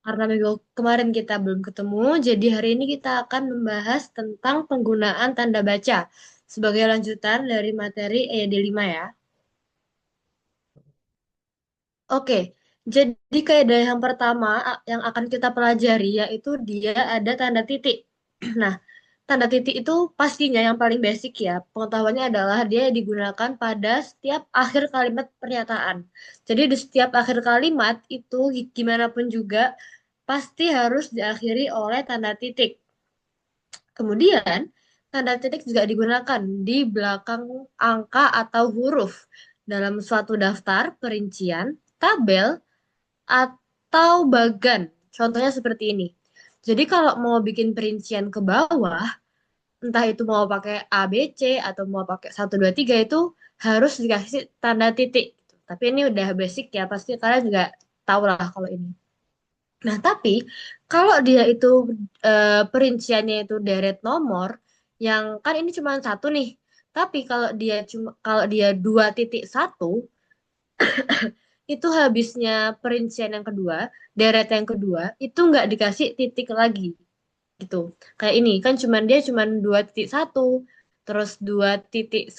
Karena minggu kemarin kita belum ketemu, jadi hari ini kita akan membahas tentang penggunaan tanda baca sebagai lanjutan dari materi EYD 5 ya. Oke, jadi kaidah yang pertama yang akan kita pelajari yaitu dia ada tanda titik. Nah, tanda titik itu pastinya yang paling basic ya. Pengetahuannya adalah dia digunakan pada setiap akhir kalimat pernyataan. Jadi di setiap akhir kalimat itu gimana pun juga pasti harus diakhiri oleh tanda titik. Kemudian, tanda titik juga digunakan di belakang angka atau huruf dalam suatu daftar, perincian, tabel, atau bagan. Contohnya seperti ini. Jadi kalau mau bikin perincian ke bawah, entah itu mau pakai A, B, C, atau mau pakai 1, 2, 3 itu harus dikasih tanda titik. Tapi ini udah basic ya, pasti kalian juga tahu lah kalau ini. Nah, tapi kalau dia itu perinciannya itu deret nomor, yang kan ini cuma satu nih. Tapi kalau dia 2,1 itu habisnya perincian yang kedua, deret yang kedua itu nggak dikasih titik lagi gitu. Kayak ini kan dia cuma 2,1, terus 2,1,1.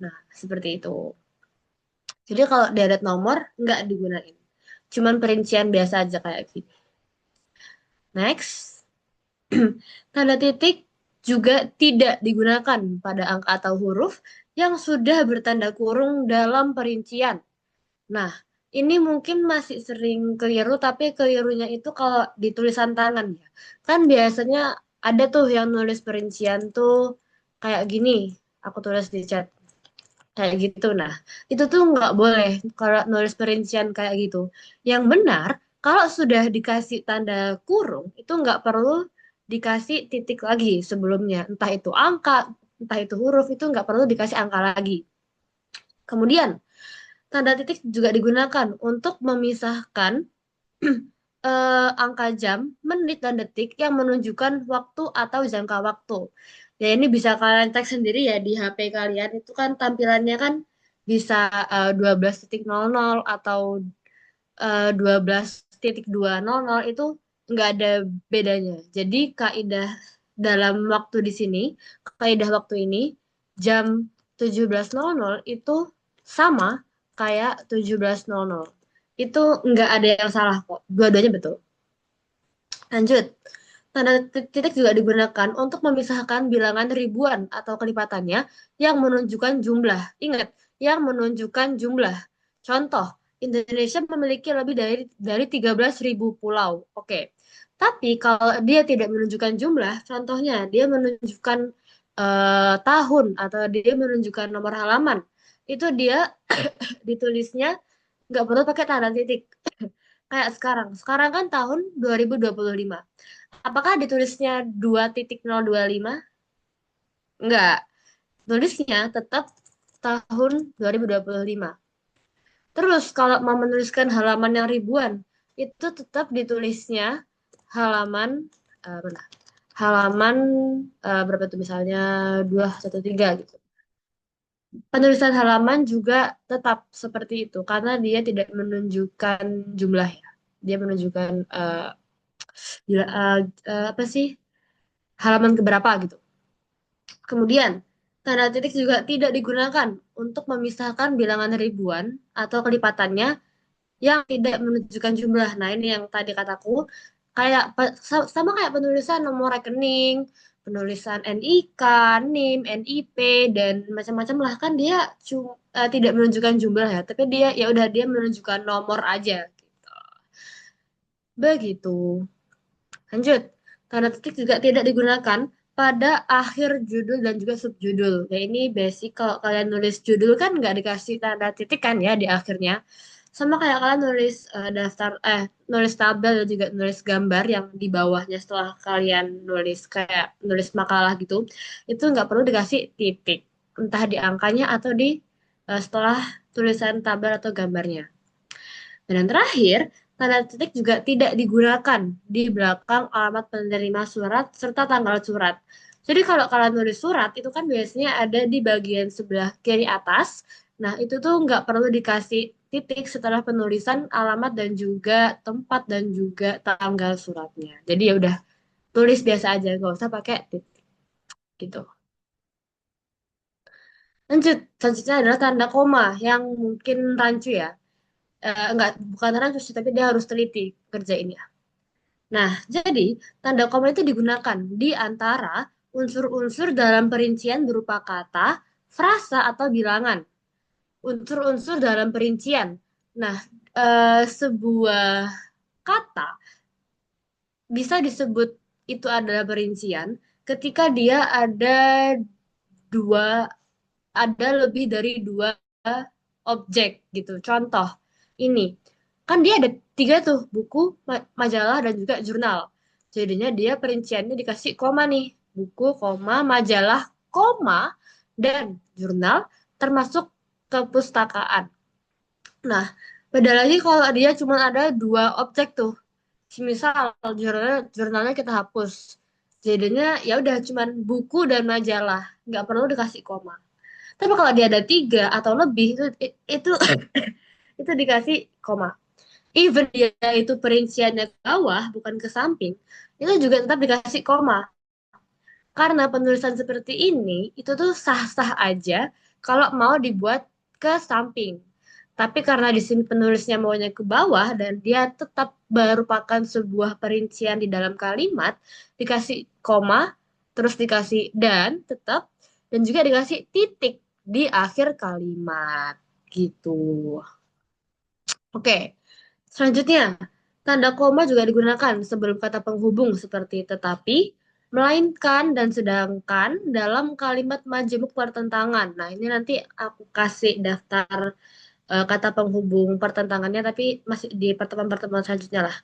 Nah, seperti itu. Jadi kalau deret nomor nggak digunain. Cuman perincian biasa aja kayak gitu. Next. Tanda titik juga tidak digunakan pada angka atau huruf yang sudah bertanda kurung dalam perincian. Nah, ini mungkin masih sering keliru, tapi kelirunya itu kalau di tulisan tangan ya. Kan biasanya ada tuh yang nulis perincian tuh kayak gini. Aku tulis di chat kayak gitu. Nah, itu tuh nggak boleh kalau nulis perincian kayak gitu. Yang benar, kalau sudah dikasih tanda kurung, itu nggak perlu dikasih titik lagi sebelumnya. Entah itu angka, entah itu huruf, itu nggak perlu dikasih angka lagi. Kemudian, tanda titik juga digunakan untuk memisahkan angka jam, menit, dan detik yang menunjukkan waktu atau jangka waktu. Ya ini bisa kalian cek sendiri ya di HP kalian. Itu kan tampilannya kan bisa 12.00 atau 12.200 itu nggak ada bedanya. Jadi kaidah dalam waktu di sini, kaidah waktu ini jam 17.00 itu sama kayak 17.00. Itu nggak ada yang salah kok. Dua-duanya betul. Lanjut. Tanda titik juga digunakan untuk memisahkan bilangan ribuan atau kelipatannya yang menunjukkan jumlah. Ingat, yang menunjukkan jumlah. Contoh, Indonesia memiliki lebih dari 13.000 pulau. Oke. Tapi kalau dia tidak menunjukkan jumlah, contohnya dia menunjukkan tahun atau dia menunjukkan nomor halaman, itu dia ditulisnya nggak perlu pakai tanda titik. Kayak sekarang. Sekarang kan tahun 2025. Apakah ditulisnya 2,025? Enggak. Tulisnya tetap tahun 2025. Terus kalau mau menuliskan halaman yang ribuan, itu tetap ditulisnya halaman mana? Halaman berapa tuh misalnya 213 gitu. Penulisan halaman juga tetap seperti itu karena dia tidak menunjukkan jumlah ya. Dia menunjukkan apa sih? Halaman keberapa gitu. Kemudian, tanda titik juga tidak digunakan untuk memisahkan bilangan ribuan atau kelipatannya yang tidak menunjukkan jumlah. Nah, ini yang tadi kataku, kayak sama kayak penulisan nomor rekening, penulisan NIK, NIM, NIP, dan macam-macam lah kan dia tidak menunjukkan jumlah ya, tapi dia ya udah dia menunjukkan nomor aja gitu. Begitu. Lanjut, tanda titik juga tidak digunakan pada akhir judul dan juga subjudul. Ya ini basic kalau kalian nulis judul kan nggak dikasih tanda titik kan ya di akhirnya. Sama kayak kalian nulis nulis tabel dan juga nulis gambar yang di bawahnya setelah kalian nulis kayak nulis makalah gitu. Itu nggak perlu dikasih titik. Entah di angkanya atau di setelah tulisan tabel atau gambarnya. Dan yang terakhir, tanda titik juga tidak digunakan di belakang alamat penerima surat serta tanggal surat. Jadi kalau kalian nulis surat, itu kan biasanya ada di bagian sebelah kiri atas. Nah, itu tuh nggak perlu dikasih titik setelah penulisan alamat dan juga tempat dan juga tanggal suratnya. Jadi ya udah tulis biasa aja, nggak usah pakai titik gitu. Lanjut, selanjutnya adalah tanda koma yang mungkin rancu ya. Enggak, bukan rancu sih, tapi dia harus teliti kerjainnya. Nah, jadi tanda koma itu digunakan di antara unsur-unsur dalam perincian berupa kata, frasa, atau bilangan. Unsur-unsur dalam perincian. Nah, sebuah kata bisa disebut itu adalah perincian ketika dia dua, ada lebih dari dua objek gitu. Contoh, ini kan dia ada tiga tuh, buku, majalah, dan juga jurnal. Jadinya dia perinciannya dikasih koma nih, buku, koma, majalah, koma, dan jurnal termasuk kepustakaan. Nah, beda lagi kalau dia cuma ada dua objek tuh. Misal jurnalnya kita hapus. Jadinya ya udah cuman buku dan majalah, nggak perlu dikasih koma. Tapi kalau dia ada tiga atau lebih itu itu dikasih koma. Even dia itu perinciannya ke bawah bukan ke samping, itu juga tetap dikasih koma. Karena penulisan seperti ini itu tuh sah-sah aja kalau mau dibuat ke samping. Tapi karena di sini penulisnya maunya ke bawah dan dia tetap merupakan sebuah perincian di dalam kalimat, dikasih koma, terus dikasih dan tetap, dan juga dikasih titik di akhir kalimat. Gitu. Oke, selanjutnya, tanda koma juga digunakan sebelum kata penghubung seperti tetapi, melainkan, dan sedangkan dalam kalimat majemuk pertentangan. Nah, ini nanti aku kasih daftar kata penghubung pertentangannya, tapi masih di pertemuan-pertemuan selanjutnya lah.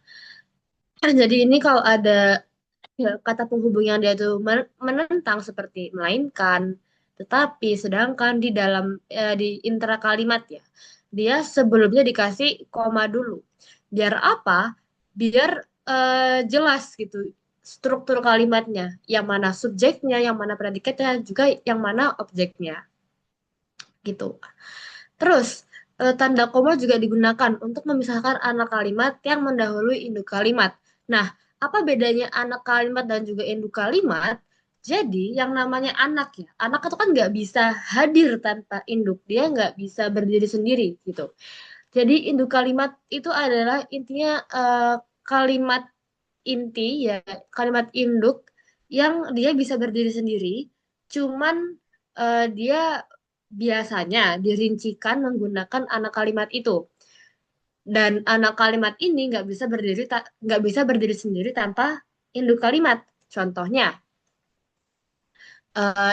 Jadi ini kalau ada ya, kata penghubung yang dia tuh menentang seperti melainkan, tetapi, sedangkan di dalam di intera kalimat ya, dia sebelumnya dikasih koma dulu. Biar apa? Biar jelas gitu struktur kalimatnya, yang mana subjeknya, yang mana predikatnya, juga yang mana objeknya gitu. Terus, tanda koma juga digunakan untuk memisahkan anak kalimat yang mendahului induk kalimat. Nah, apa bedanya anak kalimat dan juga induk kalimat? Jadi, yang namanya anak ya, anak itu kan nggak bisa hadir tanpa induk, dia nggak bisa berdiri sendiri gitu. Jadi, induk kalimat itu adalah intinya kalimat inti ya, kalimat induk yang dia bisa berdiri sendiri, cuman dia biasanya dirincikan menggunakan anak kalimat itu. Dan anak kalimat ini nggak bisa berdiri sendiri tanpa induk kalimat. Contohnya,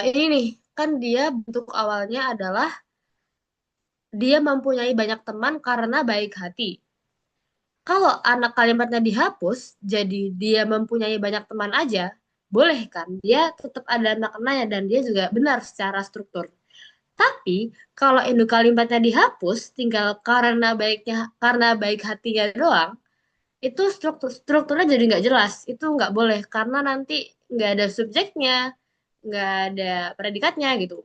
ini nih kan dia bentuk awalnya adalah dia mempunyai banyak teman karena baik hati. Kalau anak kalimatnya dihapus, jadi dia mempunyai banyak teman aja, boleh kan? Dia tetap ada maknanya dan dia juga benar secara struktur. Tapi kalau induk kalimatnya dihapus, tinggal karena baik hatinya doang, itu strukturnya jadi nggak jelas. Itu nggak boleh karena nanti nggak ada subjeknya, nggak ada predikatnya gitu.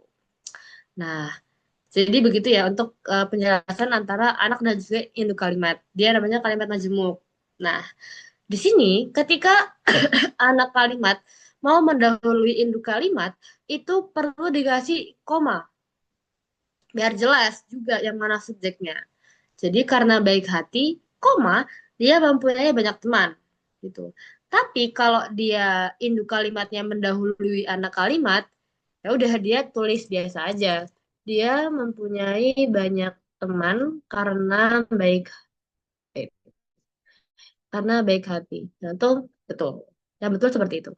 Nah, jadi begitu ya untuk penjelasan antara anak dan juga induk kalimat. Dia namanya kalimat majemuk. Nah, di sini ketika anak kalimat mau mendahului induk kalimat, itu perlu dikasih koma biar jelas juga yang mana subjeknya. Jadi karena baik hati, koma, dia mempunyai banyak teman gitu. Tapi kalau dia induk kalimatnya mendahului anak kalimat, ya udah dia tulis biasa aja. Dia mempunyai banyak teman karena baik karena baik hati. Nah, itu betul. Yang betul seperti itu.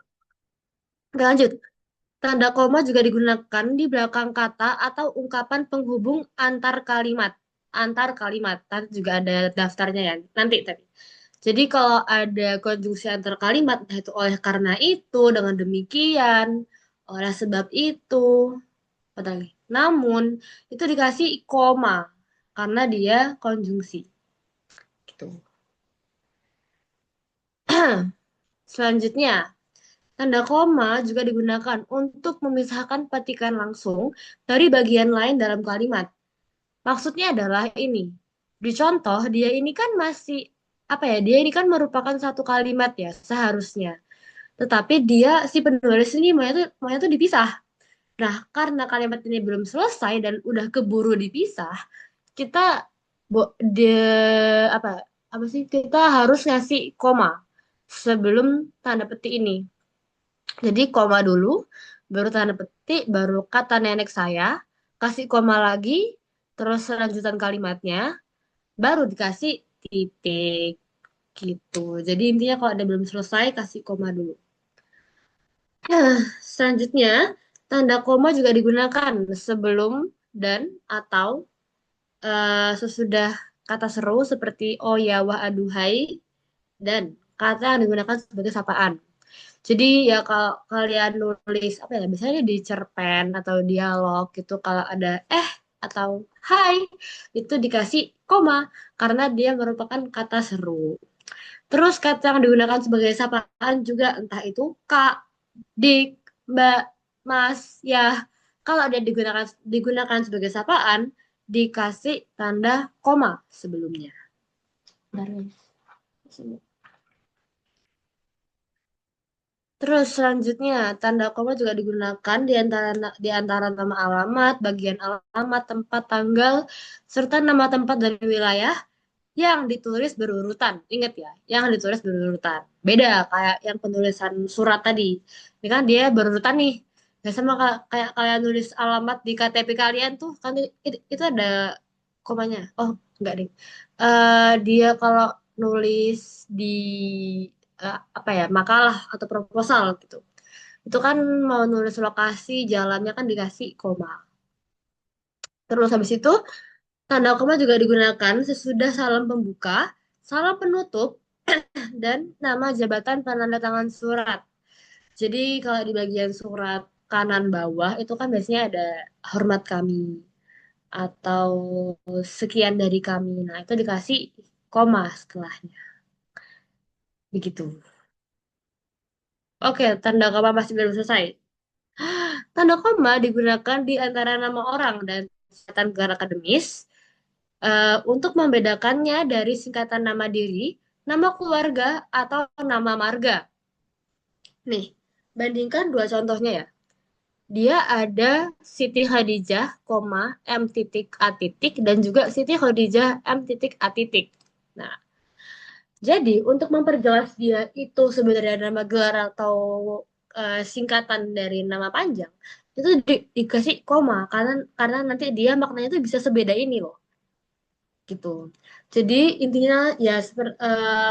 Oke, lanjut. Tanda koma juga digunakan di belakang kata atau ungkapan penghubung antar kalimat. Antar kalimat. Tadi juga ada daftarnya ya. Nanti tadi. Jadi kalau ada konjungsi antar kalimat, entah itu oleh karena itu, dengan demikian, oleh sebab itu, apa lagi? Namun, itu dikasih koma. Karena dia konjungsi. Gitu. Selanjutnya, tanda koma juga digunakan untuk memisahkan petikan langsung dari bagian lain dalam kalimat. Maksudnya adalah ini. Di contoh, dia ini kan masih, apa ya, dia ini kan merupakan satu kalimat ya, seharusnya. Tetapi dia, si penulis ini maunya tuh dipisah. Nah, karena kalimat ini belum selesai dan udah keburu dipisah, kita de apa apa sih kita harus ngasih koma sebelum tanda petik ini. Jadi koma dulu, baru tanda petik, baru kata nenek saya, kasih koma lagi, terus lanjutan kalimatnya, baru dikasih titik gitu. Jadi intinya kalau ada belum selesai kasih koma dulu. Nah, selanjutnya tanda koma juga digunakan sebelum dan atau sesudah kata seru seperti oh ya wah aduhai dan kata yang digunakan sebagai sapaan. Jadi ya kalau kalian nulis apa ya biasanya di cerpen atau dialog gitu kalau ada atau hai itu dikasih koma karena dia merupakan kata seru. Terus kata yang digunakan sebagai sapaan juga entah itu kak, dik, mbak, mas, ya. Kalau dia digunakan sebagai sapaan dikasih tanda koma sebelumnya. Bentar, guys. Terus selanjutnya, tanda koma juga digunakan di antara nama alamat, bagian alamat, tempat, tanggal, serta nama tempat dan wilayah yang ditulis berurutan. Ingat ya, yang ditulis berurutan. Beda kayak yang penulisan surat tadi. Ini kan dia berurutan nih. Ya sama kayak kalian nulis alamat di KTP kalian tuh, kan itu ada komanya. Oh, enggak deh. Dia kalau nulis di apa ya makalah atau proposal gitu itu kan mau nulis lokasi jalannya kan dikasih koma terus habis itu tanda koma juga digunakan sesudah salam pembuka salam penutup dan nama jabatan penanda tangan surat jadi kalau di bagian surat kanan bawah itu kan biasanya ada hormat kami atau sekian dari kami nah itu dikasih koma setelahnya begitu. Oke, tanda koma masih belum selesai. Tanda koma digunakan di antara nama orang dan singkatan gelar akademis untuk membedakannya dari singkatan nama diri, nama keluarga, atau nama marga. Nih, bandingkan dua contohnya ya. Dia ada Siti Khadijah, koma, M titik A titik, dan juga Siti Khadijah M titik A titik. Nah, jadi untuk memperjelas dia itu sebenarnya nama gelar atau singkatan dari nama panjang, itu dikasih koma karena nanti dia maknanya itu bisa sebeda ini loh, gitu. Jadi intinya ya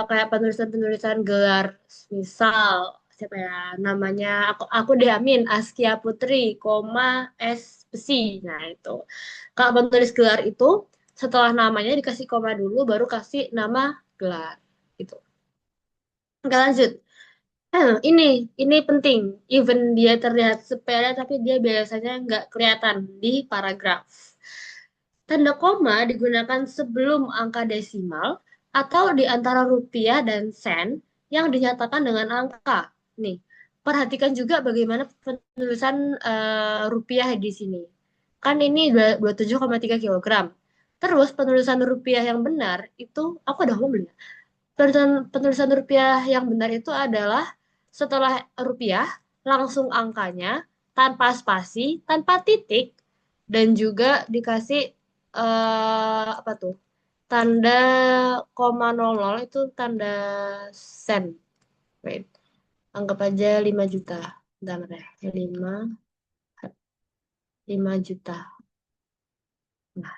kayak penulisan-penulisan gelar, misal siapa ya namanya aku Deamin Askia Putri, koma S Besi. Nah itu kalau penulis gelar itu setelah namanya dikasih koma dulu, baru kasih nama gelar. Gitu. Oke, lanjut. Ini penting. Even dia terlihat sepele, tapi dia biasanya nggak kelihatan di paragraf. Tanda koma digunakan sebelum angka desimal atau di antara rupiah dan sen yang dinyatakan dengan angka. Nih, perhatikan juga bagaimana penulisan rupiah di sini. Kan ini 27,3 kilogram. Terus penulisan rupiah yang benar itu, aku udah ngomong belum ya? Penulisan rupiah yang benar itu adalah setelah rupiah langsung angkanya tanpa spasi, tanpa titik dan juga dikasih apa tuh? Tanda koma 00 itu tanda sen. Wait. Anggap aja 5 juta. Bentar ya. 5 juta. Nah,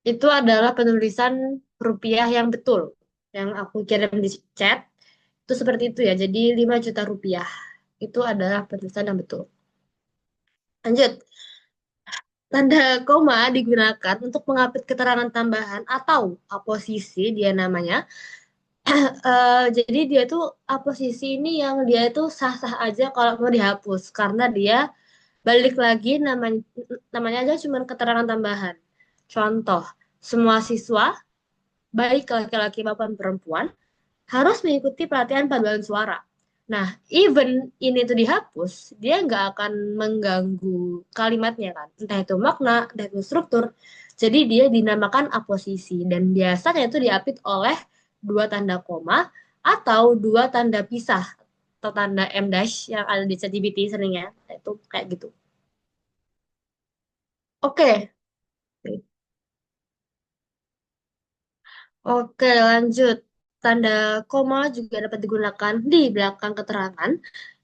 itu adalah penulisan rupiah yang betul. Yang aku kirim di chat. Itu seperti itu ya. Jadi 5 juta rupiah. Itu adalah penulisan yang betul. Lanjut. Tanda koma digunakan untuk mengapit keterangan tambahan atau aposisi dia namanya. Jadi dia tuh aposisi ini yang dia itu sah-sah aja kalau mau dihapus karena dia balik lagi namanya aja cuma keterangan tambahan. Contoh, semua siswa baik laki-laki maupun perempuan harus mengikuti pelatihan paduan suara. Nah, even ini tuh dihapus, dia nggak akan mengganggu kalimatnya kan. Entah itu makna, entah itu struktur. Jadi dia dinamakan aposisi dan biasanya itu diapit oleh dua tanda koma atau dua tanda pisah atau tanda M dash yang ada di ChatGPT seringnya. Itu kayak gitu. Oke. Oke, lanjut. Tanda koma juga dapat digunakan di belakang keterangan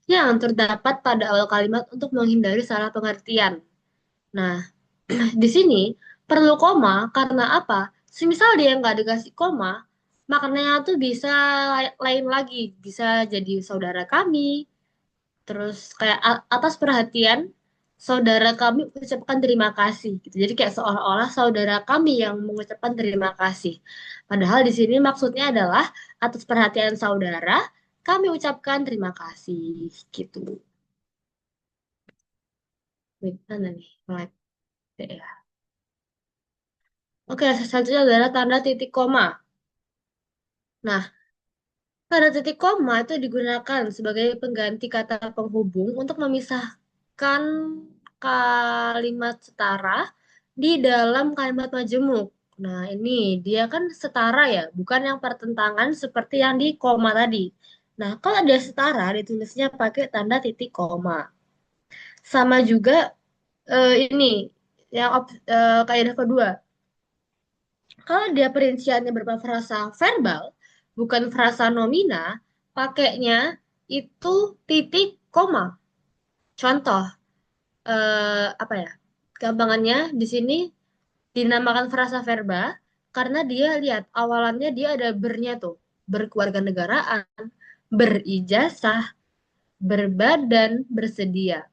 yang terdapat pada awal kalimat untuk menghindari salah pengertian. Nah, di sini perlu koma karena apa? Semisal dia nggak dikasih koma, maknanya tuh bisa lain lagi. Bisa jadi saudara kami, terus kayak atas perhatian, saudara kami ucapkan terima kasih gitu. Jadi kayak seolah-olah saudara kami yang mengucapkan terima kasih. Padahal di sini maksudnya adalah atas perhatian saudara, kami ucapkan terima kasih gitu. Wait, mana nih? Right. Ya. Oke, selanjutnya adalah tanda titik koma. Nah, tanda titik koma itu digunakan sebagai pengganti kata penghubung untuk memisahkan kalimat setara di dalam kalimat majemuk. Nah, ini dia kan setara ya, bukan yang pertentangan seperti yang di koma tadi. Nah, kalau dia setara, ditulisnya pakai tanda titik koma. Sama juga ini, yang kaidah kedua. Kalau dia perinciannya berupa frasa verbal, bukan frasa nomina, pakainya itu titik koma. Contoh, apa ya? Gampangannya di sini dinamakan frasa verba karena dia lihat awalannya dia ada bernya tuh, berkewarganegaraan, berijazah, berbadan, bersedia.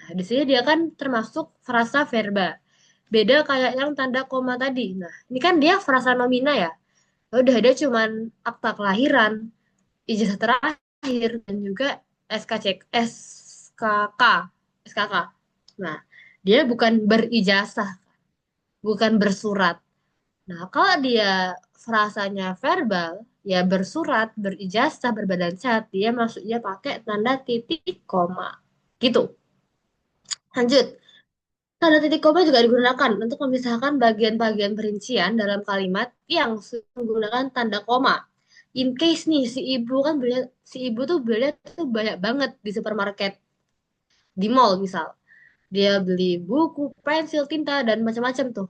Nah, di sini dia kan termasuk frasa verba. Beda kayak yang tanda koma tadi. Nah, ini kan dia frasa nomina ya. Udah dia cuman akta kelahiran, ijazah terakhir dan juga SKCK, SKK, SKK. Nah, dia bukan berijazah, bukan bersurat. Nah, kalau dia frasanya verbal, ya bersurat, berijazah, berbadan sehat, dia maksudnya pakai tanda titik koma. Gitu. Lanjut. Tanda titik koma juga digunakan untuk memisahkan bagian-bagian perincian dalam kalimat yang menggunakan tanda koma. In case nih si ibu tuh belinya tuh banyak banget di supermarket, di mall misal. Dia beli buku, pensil, tinta dan macam-macam tuh.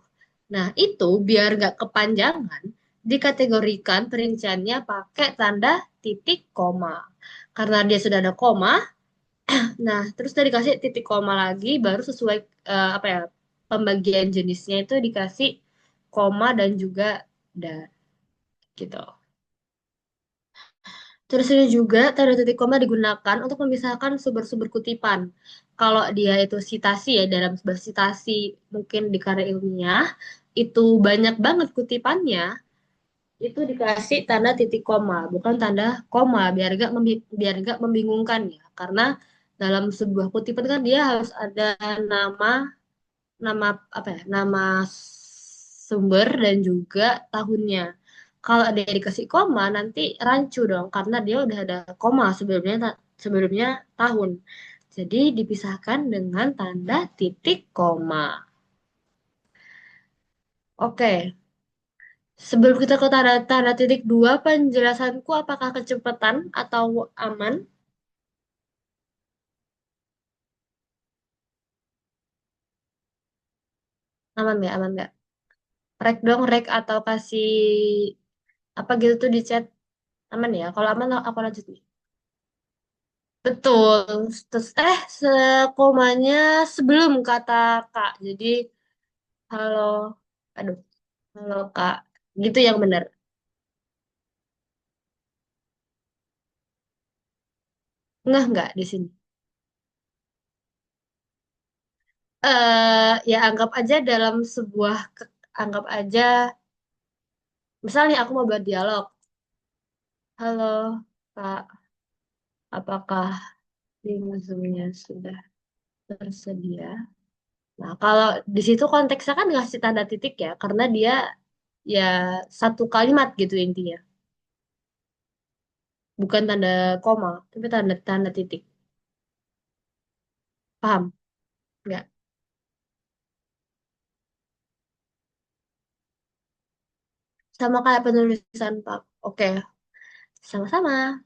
Nah, itu biar nggak kepanjangan, dikategorikan perinciannya pakai tanda titik koma. Karena dia sudah ada koma, nah, terus udah dikasih titik koma lagi, baru sesuai apa ya pembagian jenisnya itu dikasih koma dan juga dan gitu. Terus ini juga tanda titik koma digunakan untuk memisahkan sumber-sumber kutipan. Kalau dia itu sitasi ya dalam sebuah sitasi mungkin di karya ilmiah itu banyak banget kutipannya, itu dikasih tanda titik koma, bukan tanda koma biar gak membingungkan ya. Karena dalam sebuah kutipan kan dia harus ada nama nama apa ya nama sumber dan juga tahunnya. Kalau ada yang dikasih koma nanti rancu dong karena dia udah ada koma sebelumnya tahun. Jadi dipisahkan dengan tanda titik koma. Oke, sebelum kita ke tanda, tanda titik dua, penjelasanku apakah kecepatan atau aman? Aman nggak? Aman nggak? Rek dong, rek atau kasih apa gitu tuh di chat. Aman ya? Kalau aman aku lanjut nih. Betul. Terus sekomanya sebelum kata Kak. Jadi halo, aduh, halo Kak. Gitu yang benar. Enggak di sini. Ya anggap aja dalam anggap aja misalnya aku mau buat dialog. Halo Kak, apakah tim Zoom-nya sudah tersedia? Nah, kalau di situ konteksnya kan ngasih tanda titik ya, karena dia ya satu kalimat gitu intinya, bukan tanda koma, tapi tanda tanda titik. Paham? Nggak? Sama kayak penulisan Pak. Oke, sama-sama.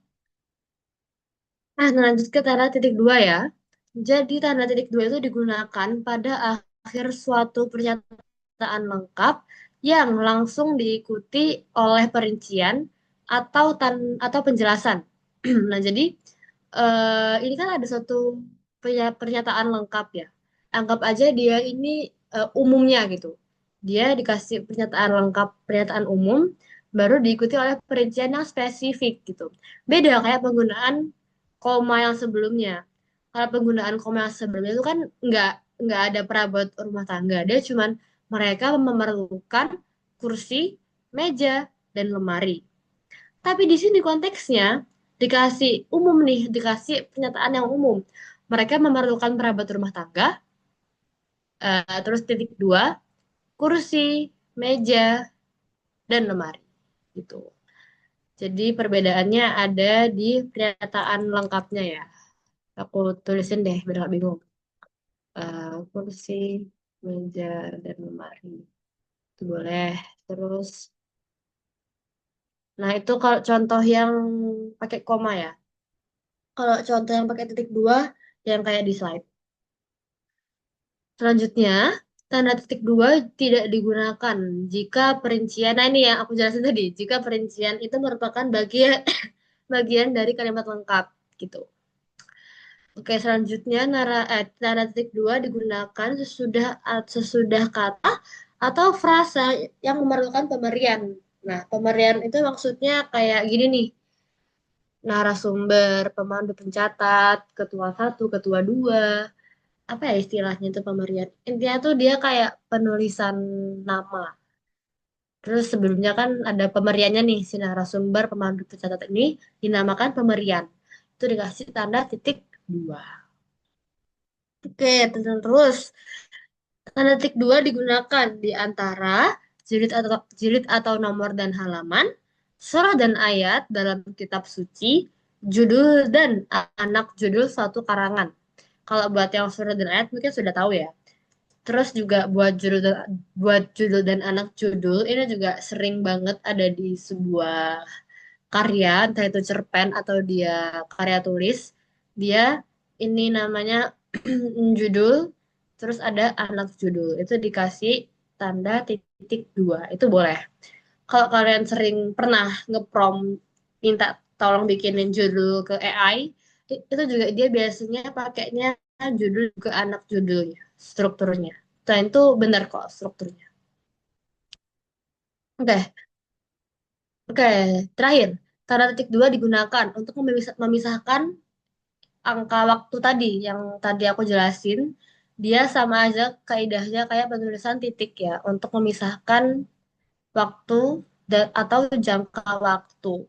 Nah, lanjut ke tanda titik dua ya. Jadi tanda titik dua itu digunakan pada akhir suatu pernyataan lengkap yang langsung diikuti oleh perincian atau penjelasan. Nah, jadi ini kan ada satu pernyataan lengkap ya. Anggap aja dia ini umumnya gitu. Dia dikasih pernyataan lengkap, pernyataan umum, baru diikuti oleh perincian yang spesifik gitu. Beda kayak penggunaan koma yang sebelumnya. Kalau penggunaan koma yang sebelumnya itu kan nggak nggak ada perabot rumah tangga. Dia cuman mereka memerlukan kursi, meja, dan lemari. Tapi di sini konteksnya dikasih umum nih, dikasih pernyataan yang umum. Mereka memerlukan perabot rumah tangga, terus titik dua, kursi, meja, dan lemari. Gitu. Jadi perbedaannya ada di pernyataan lengkapnya ya. Aku tulisin deh biar nggak bingung. Kursi, meja, dan lemari. Itu boleh. Terus, nah itu kalau contoh yang pakai koma ya. Kalau contoh yang pakai titik dua, yang kayak di slide. Selanjutnya, tanda titik dua tidak digunakan jika perincian, nah ini yang aku jelasin tadi, jika perincian itu merupakan bagian bagian dari kalimat lengkap gitu. Oke, selanjutnya tanda titik dua digunakan sesudah kata atau frasa yang memerlukan pemberian. Nah, pemberian itu maksudnya kayak gini nih, narasumber, pemandu pencatat, ketua satu, ketua dua, apa ya istilahnya itu pemberian. Intinya tuh dia kayak penulisan nama. Terus sebelumnya kan ada pemberiannya nih, si narasumber pemandu pencatat ini dinamakan pemberian. Itu dikasih tanda titik dua. Oke, terus tanda titik dua digunakan di antara jilid atau nomor dan halaman, surah dan ayat dalam kitab suci, judul dan anak judul suatu karangan. Kalau buat yang surah dan ayat mungkin sudah tahu ya. Terus juga buat judul dan anak judul ini juga sering banget ada di sebuah karya, entah itu cerpen atau dia karya tulis. Dia ini namanya judul, terus ada anak judul. Itu dikasih tanda titik dua. Itu boleh. Kalau kalian sering pernah ngeprom minta tolong bikinin judul ke AI, itu juga dia biasanya pakainya judul ke anak judulnya, strukturnya. Dan itu benar kok strukturnya. Oke, oke. Terakhir, tanda titik dua digunakan untuk memisahkan angka waktu tadi yang tadi aku jelasin. Dia sama aja kaidahnya kayak penulisan titik ya, untuk memisahkan waktu atau jangka waktu.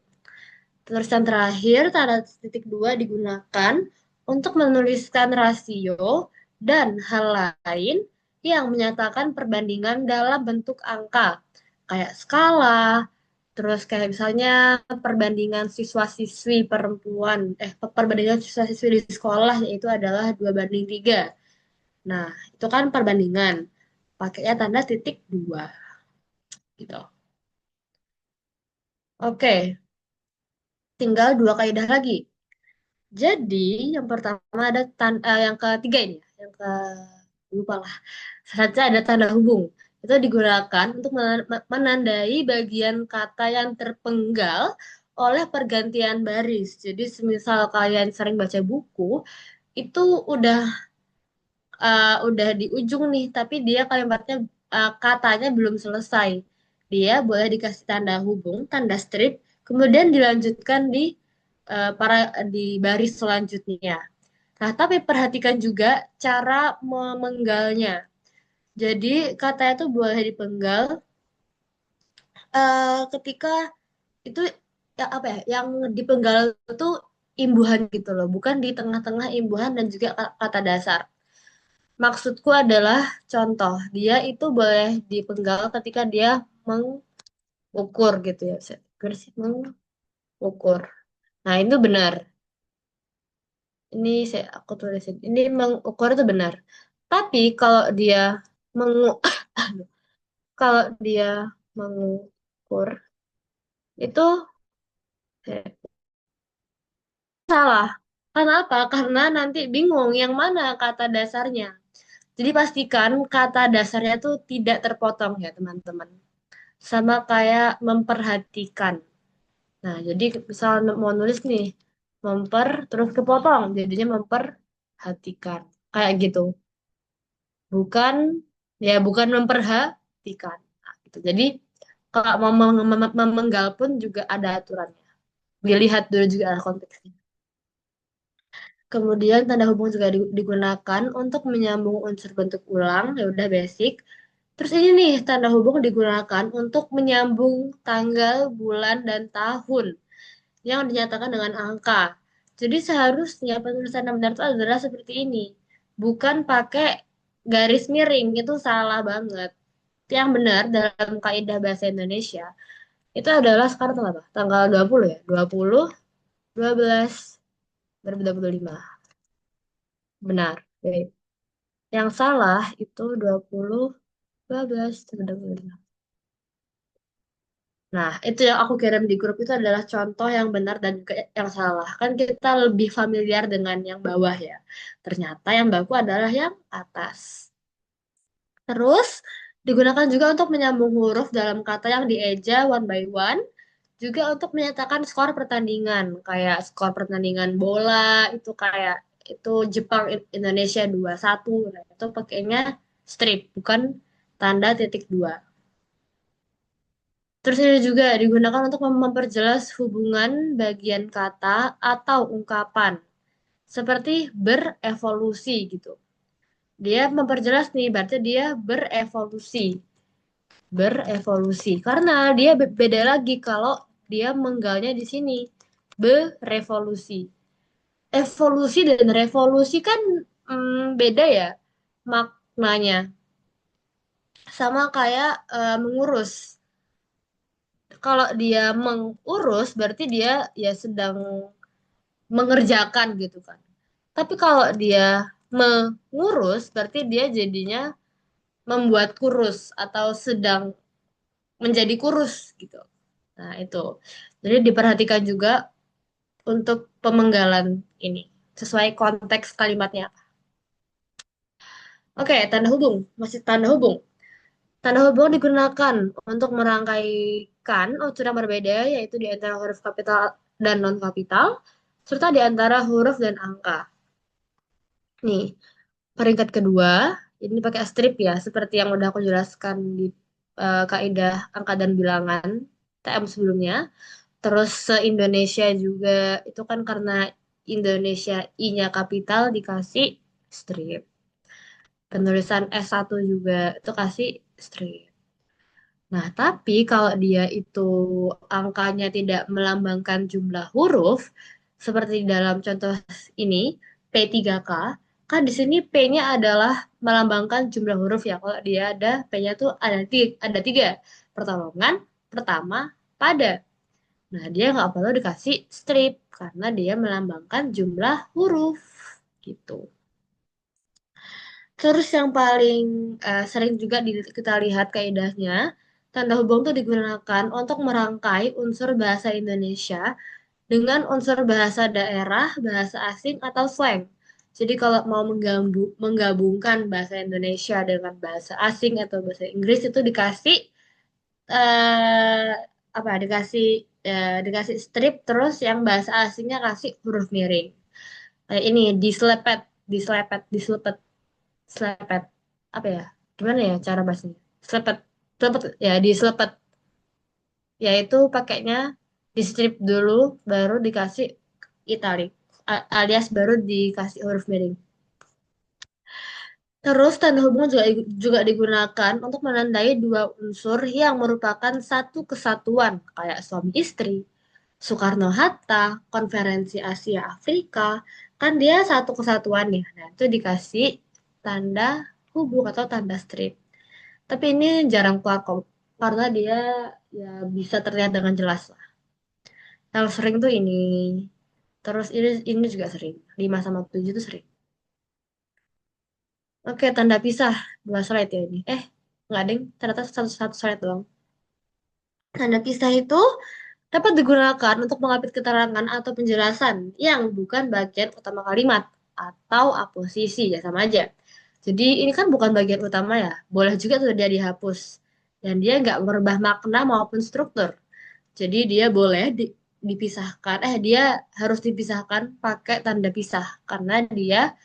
Terus yang terakhir, tanda titik dua digunakan untuk menuliskan rasio dan hal lain yang menyatakan perbandingan dalam bentuk angka, kayak skala, terus kayak misalnya perbandingan siswa-siswi perempuan, perbandingan siswa-siswi di sekolah yaitu adalah 2 banding 3. Nah, itu kan perbandingan. Pakainya tanda titik dua, gitu. Oke, tinggal dua kaidah lagi. Jadi yang pertama ada yang ketiga ini, ya, yang ke lupa lah. Selanjutnya ada tanda hubung. Itu digunakan untuk menandai bagian kata yang terpenggal oleh pergantian baris. Jadi semisal kalian sering baca buku, itu udah udah di ujung nih, tapi dia kalimatnya katanya belum selesai. Dia boleh dikasih tanda hubung, tanda strip, kemudian dilanjutkan para di baris selanjutnya. Nah, tapi perhatikan juga cara memenggalnya. Jadi kata itu boleh dipenggal ketika itu ya apa ya, yang dipenggal itu imbuhan gitu loh, bukan di tengah-tengah imbuhan dan juga kata dasar. Maksudku adalah contoh, dia itu boleh dipenggal ketika dia mengukur gitu ya. Mengukur. Nah, itu benar. Ini aku tulisin. Ini mengukur itu benar. Tapi kalau dia mengu kalau dia mengukur Pur, itu salah. Karena apa? Karena nanti bingung yang mana kata dasarnya. Jadi pastikan kata dasarnya tuh tidak terpotong ya teman-teman. Sama kayak memperhatikan. Nah, jadi misal mau nulis nih, terus kepotong, jadinya memperhatikan. Kayak gitu. Bukan, ya bukan memperhatikan. Nah, gitu. Jadi kalau mau memenggal pun juga ada aturannya. Dilihat dulu juga konteksnya. Kemudian tanda hubung juga digunakan untuk menyambung unsur bentuk ulang, ya udah basic. Terus ini nih, tanda hubung digunakan untuk menyambung tanggal, bulan, dan tahun yang dinyatakan dengan angka. Jadi seharusnya penulisan yang benar itu adalah seperti ini. Bukan pakai garis miring, itu salah banget. Yang benar dalam kaidah bahasa Indonesia, itu adalah sekarang tanggal apa? Tanggal 20 ya? 20, 12, 2025. Benar. Baik. Yang salah itu 20, 12, 2025. Nah, itu yang aku kirim di grup itu adalah contoh yang benar dan juga yang salah. Kan kita lebih familiar dengan yang bawah ya. Ternyata yang baku adalah yang atas. Terus, digunakan juga untuk menyambung huruf dalam kata yang dieja one by one. Juga untuk menyatakan skor pertandingan. Kayak skor pertandingan bola, itu kayak itu Jepang Indonesia 2-1. Nah, itu pakainya strip, bukan tanda titik dua. Terus ini juga digunakan untuk memperjelas hubungan bagian kata atau ungkapan, seperti berevolusi gitu. Dia memperjelas nih, berarti dia berevolusi, berevolusi. Karena dia beda lagi kalau dia menggalnya di sini, berevolusi. Evolusi dan revolusi kan beda ya maknanya. Sama kayak mengurus. Kalau dia mengurus berarti dia ya sedang mengerjakan gitu kan. Tapi kalau dia mengurus berarti dia jadinya membuat kurus atau sedang menjadi kurus gitu. Nah, itu. Jadi diperhatikan juga untuk pemenggalan ini sesuai konteks kalimatnya. Oke, tanda hubung. Masih tanda hubung. Tanda hubung digunakan untuk merangkaikan unsur yang berbeda, yaitu di antara huruf kapital dan non-kapital, serta di antara huruf dan angka. Nih, peringkat kedua, ini pakai strip ya, seperti yang udah aku jelaskan di kaidah angka dan bilangan TM sebelumnya. Terus se-Indonesia juga, itu kan karena Indonesia I-nya kapital dikasih strip. Penulisan S1 juga itu kasih strip. Nah, tapi kalau dia itu angkanya tidak melambangkan jumlah huruf, seperti dalam contoh ini, P3K, kan di sini P-nya adalah melambangkan jumlah huruf ya. Kalau dia ada, P-nya tuh ada tiga. Pertolongan, pertama, pada. Nah, dia nggak perlu dikasih strip, karena dia melambangkan jumlah huruf. Gitu. Terus yang paling sering juga kita lihat kaidahnya, tanda hubung itu digunakan untuk merangkai unsur bahasa Indonesia dengan unsur bahasa daerah, bahasa asing, atau slang. Jadi kalau mau menggabungkan bahasa Indonesia dengan bahasa asing atau bahasa Inggris itu dikasih eh, apa? Dikasih strip, terus yang bahasa asingnya kasih huruf miring. Kayak ini dislepet, dislepet, dislepet, selepet apa ya, gimana ya cara bahasanya, selepet, selepet ya, diselepet, yaitu pakainya di strip dulu baru dikasih italik, alias baru dikasih huruf miring. Terus tanda hubung juga digunakan untuk menandai dua unsur yang merupakan satu kesatuan kayak suami istri, Soekarno-Hatta, Konferensi Asia Afrika, kan dia satu kesatuan ya. Nah, itu dikasih tanda hubung atau tanda strip. Tapi ini jarang keluar kok, karena dia ya bisa terlihat dengan jelas lah. Yang sering tuh ini. Terus ini juga sering. 5 sama 7 tuh sering. Oke, tanda pisah. Dua slide ya ini. Nggak ding. Ternyata satu slide doang. Tanda pisah itu dapat digunakan untuk mengapit keterangan atau penjelasan yang bukan bagian utama kalimat atau aposisi, ya sama aja. Jadi ini kan bukan bagian utama ya, boleh juga tuh dia dihapus. Dan dia nggak merubah makna maupun struktur. Jadi dia boleh dipisahkan, dia harus dipisahkan pakai tanda pisah karena dia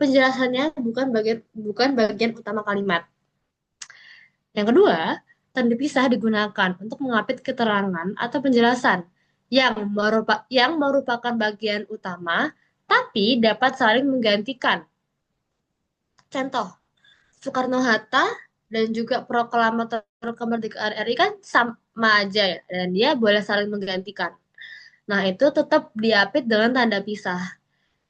penjelasannya bukan bagian utama kalimat. Yang kedua, tanda pisah digunakan untuk mengapit keterangan atau penjelasan yang merupakan bagian utama tapi dapat saling menggantikan. Contoh, Soekarno-Hatta dan juga proklamator kemerdekaan RI kan sama aja ya, dan dia boleh saling menggantikan. Nah, itu tetap diapit dengan tanda pisah.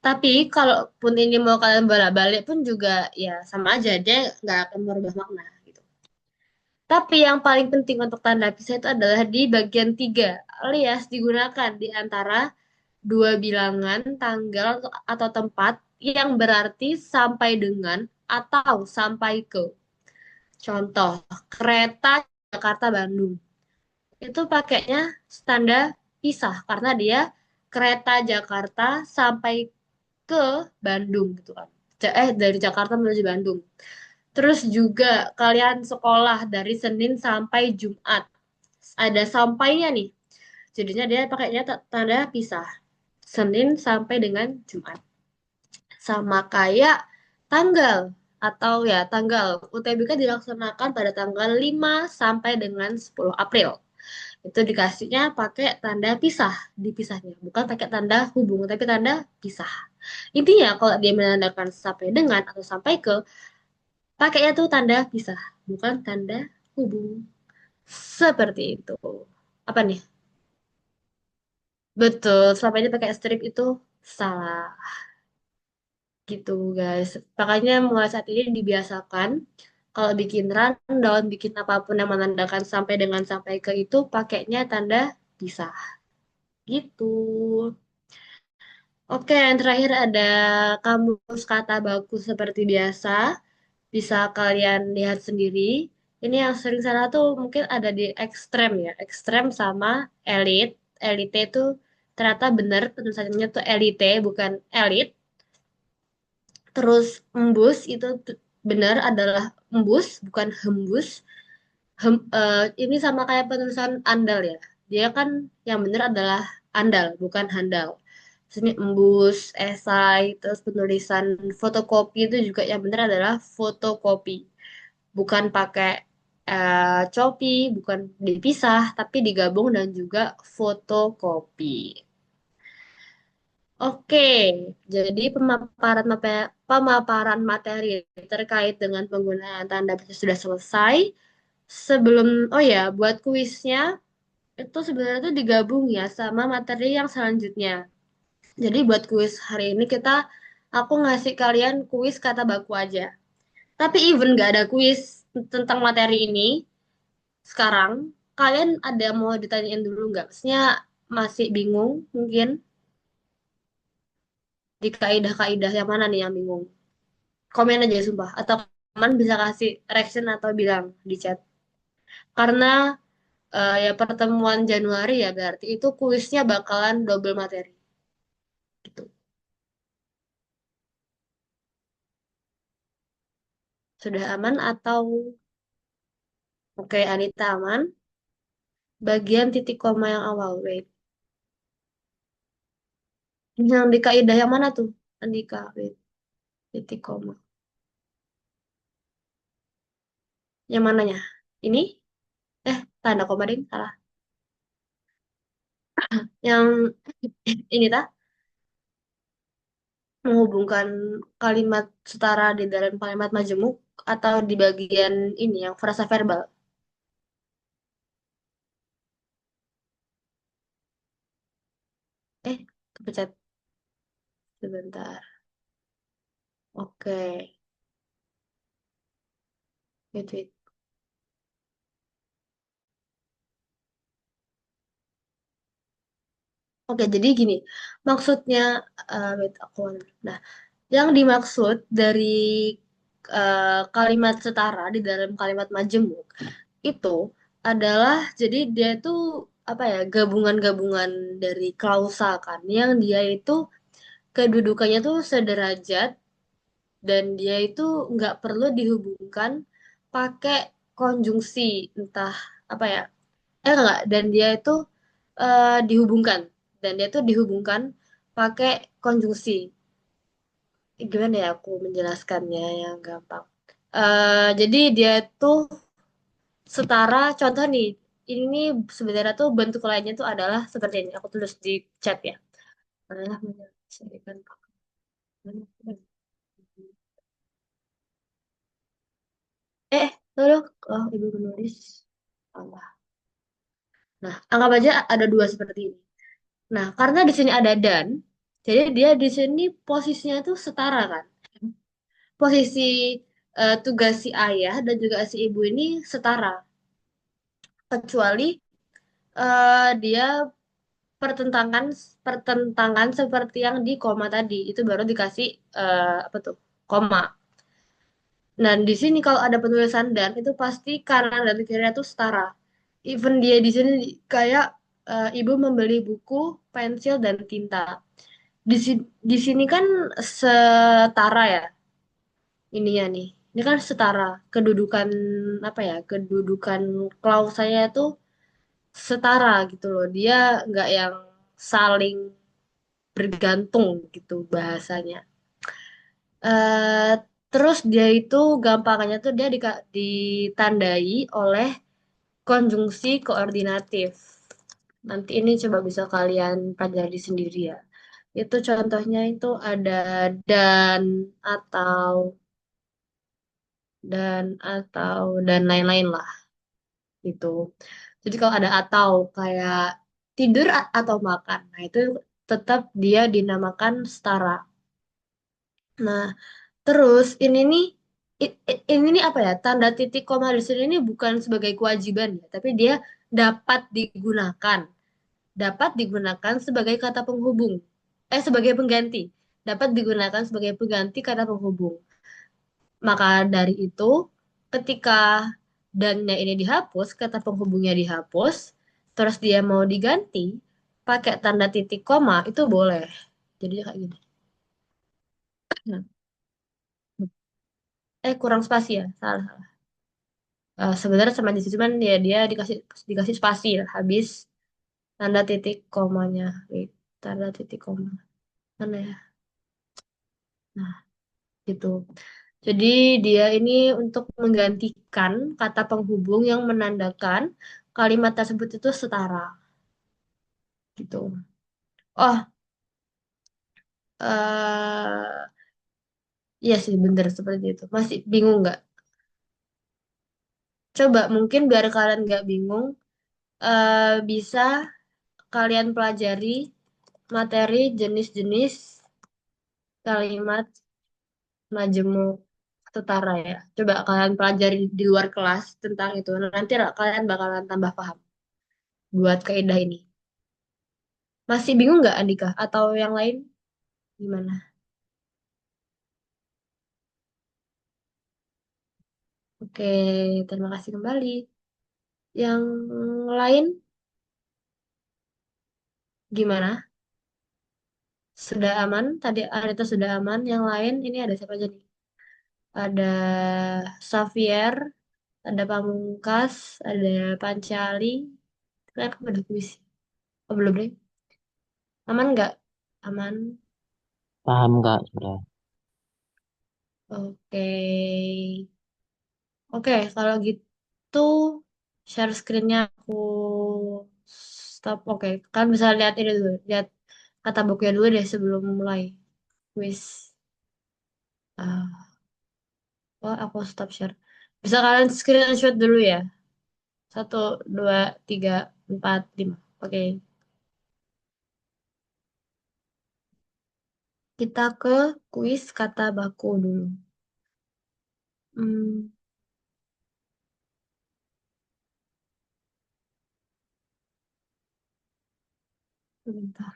Tapi kalaupun ini mau kalian bolak-balik pun juga ya sama aja, dia nggak akan merubah makna gitu. Tapi yang paling penting untuk tanda pisah itu adalah di bagian tiga, alias digunakan di antara dua bilangan tanggal atau tempat yang berarti sampai dengan atau sampai ke. Contoh, kereta Jakarta-Bandung. Itu pakainya tanda pisah karena dia kereta Jakarta sampai ke Bandung gitu kan. Dari Jakarta menuju Bandung. Terus juga kalian sekolah dari Senin sampai Jumat. Ada sampainya nih. Jadinya dia pakainya tanda pisah. Senin sampai dengan Jumat. Sama kayak tanggal atau ya tanggal UTBK dilaksanakan pada tanggal 5 sampai dengan 10 April. Itu dikasihnya pakai tanda pisah, dipisahnya. Bukan pakai tanda hubung, tapi tanda pisah. Intinya kalau dia menandakan sampai dengan atau sampai ke, pakainya tuh tanda pisah, bukan tanda hubung. Seperti itu. Apa nih? Betul, selama ini pakai strip itu salah. Gitu guys. Makanya mulai saat ini dibiasakan kalau bikin rundown, bikin apapun yang menandakan sampai dengan sampai ke itu pakainya tanda pisah. Gitu. Oke, yang terakhir ada kamus kata baku seperti biasa. Bisa kalian lihat sendiri. Ini yang sering salah tuh mungkin ada di ekstrem ya. Ekstrem sama elit. Elite itu ternyata benar penulisannya tuh elite bukan elit. Terus embus itu benar adalah embus bukan hembus. Ini sama kayak penulisan andal ya. Dia kan yang benar adalah andal bukan handal. Sini embus, esai, terus penulisan fotokopi itu juga yang benar adalah fotokopi. Bukan pakai copi, bukan dipisah, tapi digabung dan juga fotokopi. Oke, jadi pemaparan materi terkait dengan penggunaan tanda baca sudah selesai. Sebelum, oh ya, buat kuisnya itu sebenarnya itu digabung ya sama materi yang selanjutnya. Jadi buat kuis hari ini aku ngasih kalian kuis kata baku aja. Tapi even gak ada kuis tentang materi ini, sekarang kalian ada mau ditanyain dulu nggak? Maksudnya masih bingung mungkin di kaidah-kaidah yang mana nih yang bingung? Komen aja sumpah. Atau teman bisa kasih reaction atau bilang di chat. Karena ya pertemuan Januari ya berarti itu kuisnya bakalan double materi gitu. Sudah aman atau oke Anita aman? Bagian titik koma yang awal, wait. Yang di kaidah yang mana tuh? Andika, wait. Titik koma. Yang mananya? Ini? Tanda koma ding, salah. Yang ini tah menghubungkan kalimat setara di dalam kalimat majemuk atau di bagian ini yang frasa verbal. Kepencet sebentar. Oke, wait, wait. Oke, jadi gini, maksudnya, wait, nah, yang dimaksud dari kalimat setara di dalam kalimat majemuk itu adalah jadi dia itu apa ya gabungan-gabungan dari klausa kan yang dia itu kedudukannya tuh sederajat dan dia itu nggak perlu dihubungkan pakai konjungsi entah apa ya enggak dan dia itu dihubungkan dan dia tuh dihubungkan pakai konjungsi. Gimana ya aku menjelaskannya yang gampang. Jadi dia tuh setara contoh nih ini nih sebenarnya tuh bentuk lainnya tuh adalah seperti ini aku tulis di chat ya adalah menyelesaikan lalu oh ibu menulis Allah. Nah anggap aja ada dua seperti ini. Nah karena di sini ada dan jadi dia di sini posisinya itu setara kan posisi tugas si ayah dan juga si ibu ini setara kecuali dia pertentangan pertentangan seperti yang di koma tadi itu baru dikasih apa tuh koma. Dan di sini kalau ada penulisan dan itu pasti kanan dan kirinya tuh setara. Even dia di sini kayak ibu membeli buku, pensil dan tinta. Di sini kan setara ya ininya nih. Ini kan setara kedudukan apa ya kedudukan klausanya itu setara gitu loh. Dia nggak yang saling bergantung gitu bahasanya. eh Terus dia itu gampangannya tuh dia ditandai oleh konjungsi koordinatif. Nanti ini coba bisa kalian pelajari sendiri ya. Itu contohnya itu ada dan atau dan lain-lain lah gitu. Jadi kalau ada atau kayak tidur atau makan, nah itu tetap dia dinamakan setara. Nah, terus ini nih apa ya? Tanda titik koma di sini ini bukan sebagai kewajiban ya, tapi dia dapat digunakan. Dapat digunakan sebagai kata penghubung. Sebagai pengganti. Dapat digunakan sebagai pengganti kata penghubung. Maka dari itu, ketika dannya ini dihapus, kata penghubungnya dihapus, terus dia mau diganti pakai tanda titik koma, itu boleh. Jadi kayak gini. Nah, kurang spasi ya, salah. Sebenarnya sama di situ cuman dia dikasih dikasih spasi ya, habis tanda titik komanya. Wait, tanda titik koma. Mana ya? Nah, gitu. Jadi dia ini untuk menggantikan kata penghubung yang menandakan kalimat tersebut itu setara gitu. Oh, iya sih bener seperti itu. Masih bingung nggak? Coba mungkin biar kalian nggak bingung, bisa kalian pelajari materi jenis-jenis kalimat majemuk setara ya. Coba kalian pelajari di luar kelas tentang itu. Nanti kalian bakalan tambah paham buat kaidah ini. Masih bingung nggak Andika? Atau yang lain gimana? Oke, terima kasih kembali. Yang lain gimana? Sudah aman? Tadi Arita sudah aman. Yang lain ini ada siapa aja nih? Ada Xavier, ada Pamungkas, ada Pancali. Kan aku udah kuis. Oh, belum deh. Aman nggak? Aman. Paham Kak, sudah. Oke. Oke, kalau gitu share screen-nya aku stop. Oke, kan bisa lihat ini dulu. Lihat kata bukunya dulu deh sebelum mulai quiz. Ah, oh, aku stop share. Bisa kalian screenshot dulu ya. Satu, dua, tiga, empat, lima. Oke, kita ke kuis kata baku dulu. Hmm, Bentar.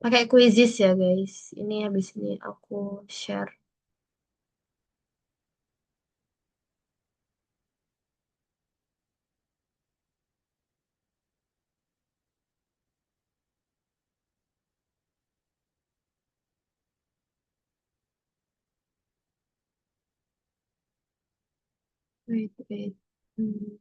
Pakai quizzes ya guys. Ini habis ini aku share. Wait, wait. Hmm,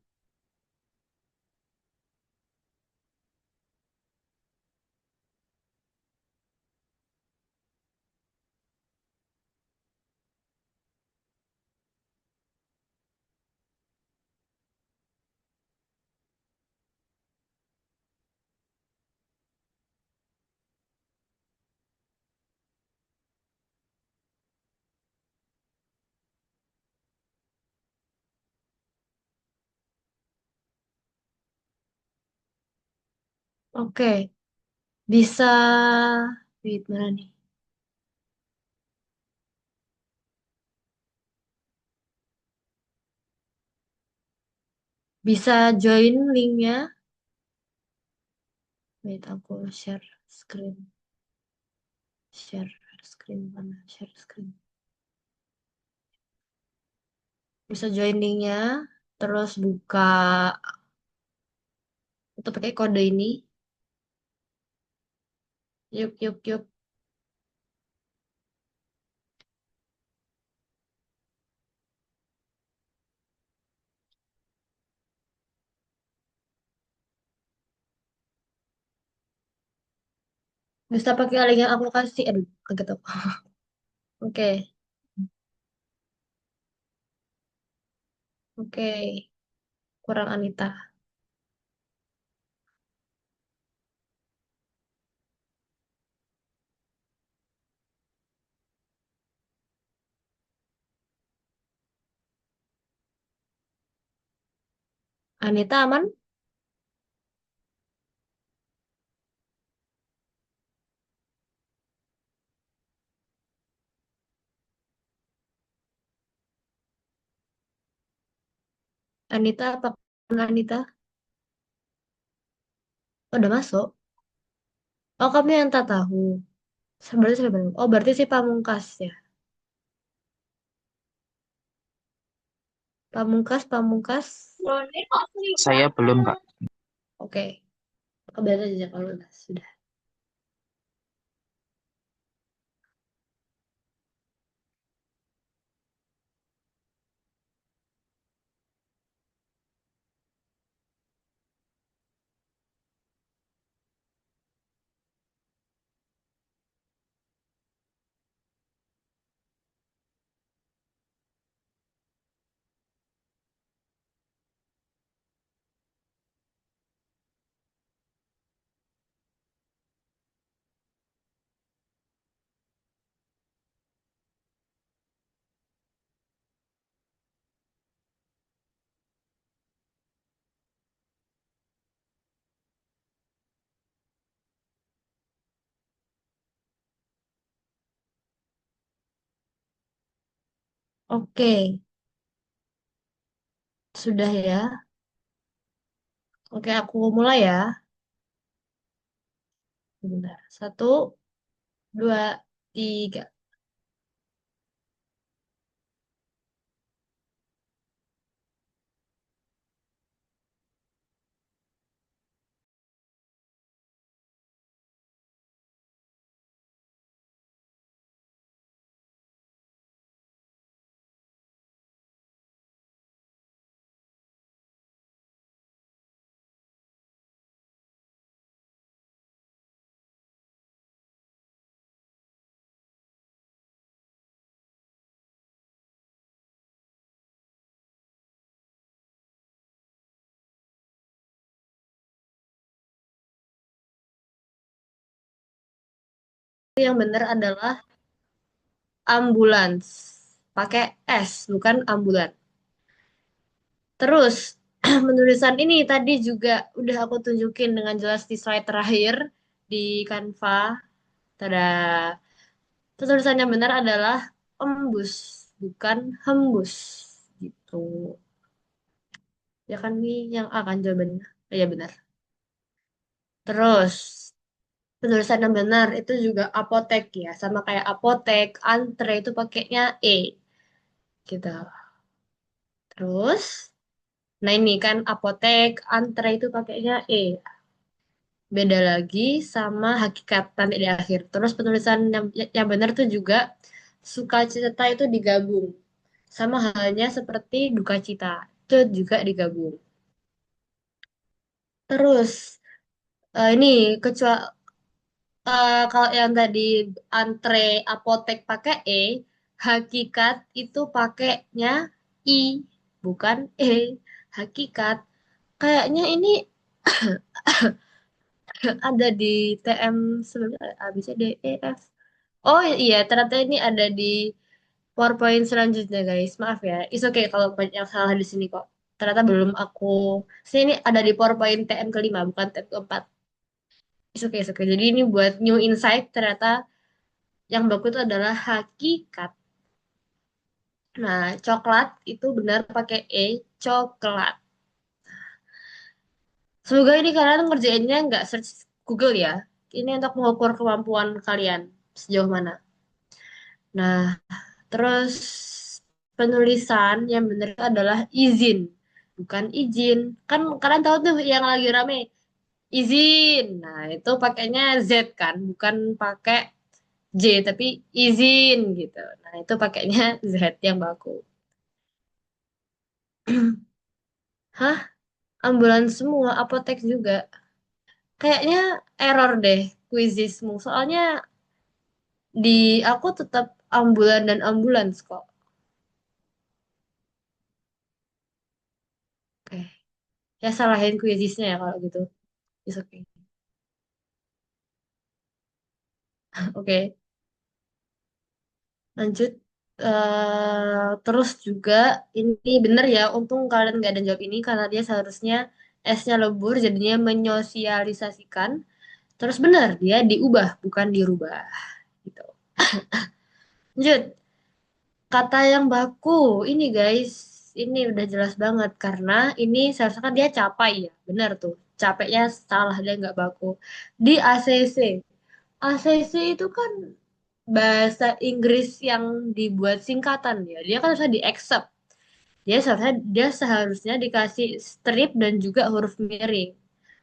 Oke, bisa. Wait, mana nih? Bisa join linknya. Wait, aku share screen. Share screen mana? Share screen. Bisa join linknya. Terus buka. Atau pakai kode ini. Yuk, yuk, yuk. Bisa pakai link yang aku kasih. Aduh, kaget aku. Oke, oke. Kurang Anita. Anita aman? Anita, apa Anita? Oh, udah masuk. Oh, kamu yang tak tahu. Berarti sampai mana? Oh, berarti si Pamungkas ya. Pamungkas, Pamungkas. Saya belum, Kak. Oke, aku biasa aja kalau udah sudah. Oke, sudah ya. Oke, aku mulai ya. Bentar. Satu, dua, tiga. Yang benar adalah ambulans. Pakai S, bukan ambulan. Terus, penulisan ini tadi juga udah aku tunjukin dengan jelas di slide terakhir di Canva. Tada. Tulisan yang benar adalah embus, bukan hembus. Gitu. Ya kan nih yang akan jawabannya. Ya benar. Terus, penulisan yang benar itu juga apotek ya. Sama kayak apotek, antre itu pakainya E. Gitu. Terus, nah ini kan apotek, antre itu pakainya E. Beda lagi sama hakikatan di akhir. Terus penulisan yang benar tuh juga sukacita itu digabung. Sama halnya seperti duka cita, itu juga digabung. Terus ini kecuali kalau yang tadi antre apotek pakai E, hakikat itu pakainya I, bukan E. Hakikat. Kayaknya ini ada di TM sebenarnya A, B, C, D, E, F. Oh iya, ternyata ini ada di PowerPoint selanjutnya guys. Maaf ya. It's okay kalau banyak yang salah di sini kok. Ternyata belum aku. Sini ada di PowerPoint TM kelima, bukan TM keempat. It's okay. Jadi ini buat new insight. Ternyata yang baku itu adalah hakikat. Nah, coklat itu benar pakai E, coklat. Semoga ini kalian ngerjainnya nggak search Google ya. Ini untuk mengukur kemampuan kalian sejauh mana. Nah, terus penulisan yang benar itu adalah izin, bukan izin. Kan kalian tahu tuh yang lagi rame, izin. Nah, itu pakainya Z kan, bukan pakai J, tapi izin gitu. Nah, itu pakainya Z yang baku. Hah? Ambulans semua, apotek juga. Kayaknya error deh kuisismu. Soalnya di aku tetap ambulan dan ambulans kok. Oke. Ya salahin kuisisnya ya kalau gitu. It's okay. Oke. Lanjut. Terus juga ini bener ya, untung kalian nggak ada jawab ini karena dia seharusnya S-nya lebur jadinya menyosialisasikan. Terus bener dia diubah bukan dirubah gitu. Lanjut. Kata yang baku ini guys, ini udah jelas banget karena ini seharusnya kan dia capai ya, bener tuh. Capeknya salah dia nggak baku. Di ACC. ACC itu kan bahasa Inggris yang dibuat singkatan ya. Dia kan harusnya di accept. Dia seharusnya dikasih strip dan juga huruf miring.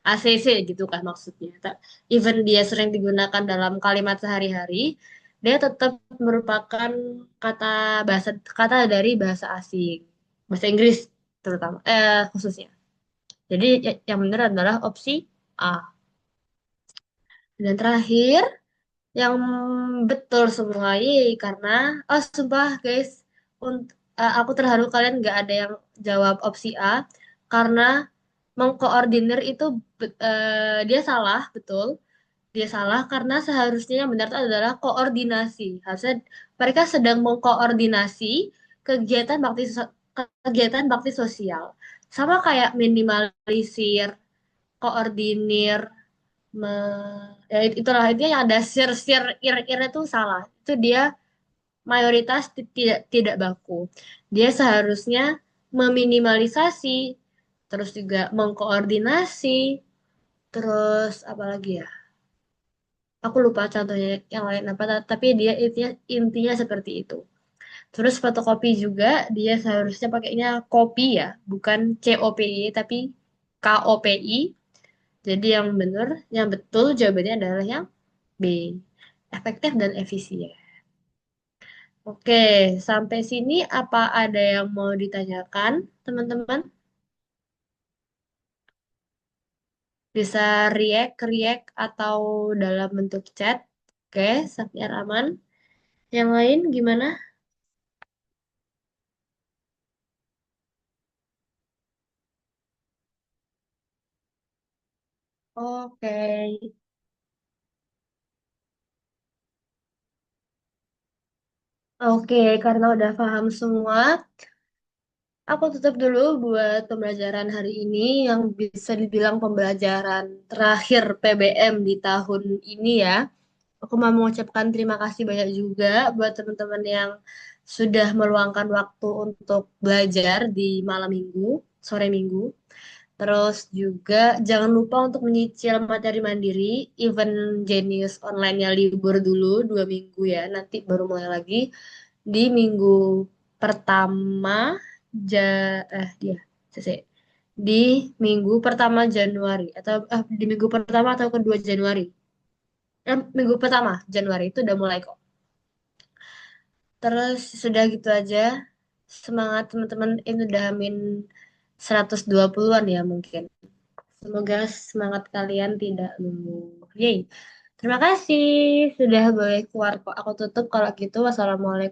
ACC gitu kan maksudnya. Even dia sering digunakan dalam kalimat sehari-hari, dia tetap merupakan kata kata dari bahasa asing. Bahasa Inggris terutama khususnya. Jadi yang benar adalah opsi A. Dan terakhir yang betul semua karena sumpah guys aku terharu kalian nggak ada yang jawab opsi A karena mengkoordinir itu dia salah betul dia salah karena seharusnya yang benar itu adalah koordinasi harusnya mereka sedang mengkoordinasi kegiatan kegiatan bakti sosial sama kayak minimalisir koordinir ya itulah intinya yang ada sir-sir ir-ir itu salah. Itu dia mayoritas tidak baku. Dia seharusnya meminimalisasi, terus juga mengkoordinasi, terus apa lagi ya? Aku lupa contohnya yang lain apa, tapi dia intinya seperti itu. Terus fotokopi juga dia seharusnya pakainya kopi ya, bukan COPY tapi KOPI. Jadi yang benar, yang betul jawabannya adalah yang B. Efektif dan efisien. Oke, sampai sini apa ada yang mau ditanyakan, teman-teman? Bisa react atau dalam bentuk chat. Oke, biar aman. Yang lain gimana? Oke. Oke, karena udah paham semua, aku tutup dulu buat pembelajaran hari ini yang bisa dibilang pembelajaran terakhir PBM di tahun ini ya. Aku mau mengucapkan terima kasih banyak juga buat teman-teman yang sudah meluangkan waktu untuk belajar di malam minggu, sore minggu. Terus juga jangan lupa untuk menyicil materi mandiri, event Genius online-nya libur dulu 2 minggu ya, nanti baru mulai lagi di minggu pertama ja dia CC. Di minggu pertama Januari atau di minggu pertama atau kedua Januari. Minggu pertama Januari itu udah mulai kok. Terus sudah gitu aja. Semangat teman-teman ini udah amin 120-an ya mungkin. Semoga semangat kalian tidak luluh. Yeay. Terima kasih sudah boleh keluar kok. Aku tutup kalau gitu. Wassalamualaikum.